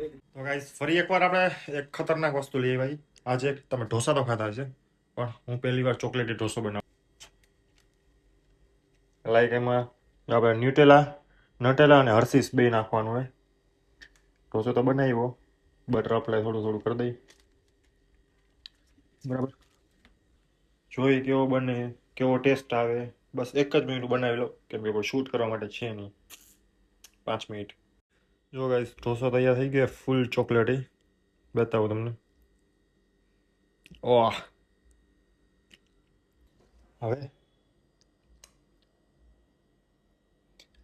તો ગાઈસ ફરી એકવાર આપણે એક ખતરનાક વસ્તુ લઈએ ભાઈ. આજે તમે ઢોસા તો ખાધા છે, પણ હું પહેલી વાર ચોકલેટી ઢોસો બનાવું. લાઈક એમાં આપણે નટેલા અને હર્ષીસ બે નાખવાનું હોય. ઢોસો તો બનાવ્યો, બટર અપ્લાય થોડું થોડું કરી દઈ. બરાબર, જોઈ કેવો બને, કેવો ટેસ્ટ આવે. બસ એક જ મિનિટ બનાવી લો, કેમ કે કોઈ શૂટ કરવા માટે છે નહીં. 5 મિનિટ. જો ગાઈસ ઢોસો તૈયાર થઈ ગયો, ફૂલ ચોકલેટી. બતાવું તમને. ઓહ, હવે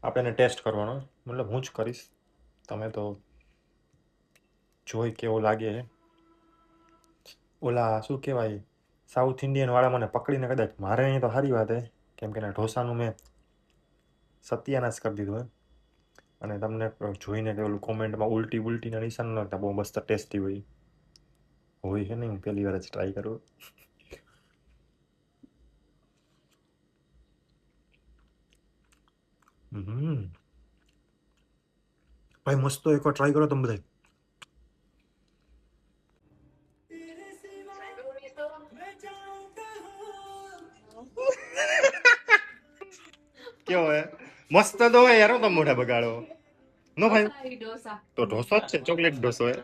આપણે ટેસ્ટ કરવાનો, મતલબ હું જ કરીશ. તમે તો જોઈ કેવો લાગે. ઓલા શું કહેવાય, સાઉથ ઇન્ડિયન વાળા મને પકડીને કદાચ મારે નહીં તો સારી વાત હે, કેમ કે ઢોસાનું મેં સત્યાનાશ કરી દીધું હે. અને તમને જોઈને કે ઓલું કોમેન્ટમાં ઉલટીના નિશાન ન લાગતા, બહુ મસ્ત ટેસ્ટી હોય છે ને. હું પહેલી વાર જ ટ્રાય કરું. ભાઈ મસ્ત, એકવાર ટ્રાય કરો તમે બધા. કેવો હે? મસ્ત તો હોય યાર, હું તમે મોઢા બગાડો. નો ભાઈ તો ઢોસો જ છે, ચોકલેટ ઢોસો હે.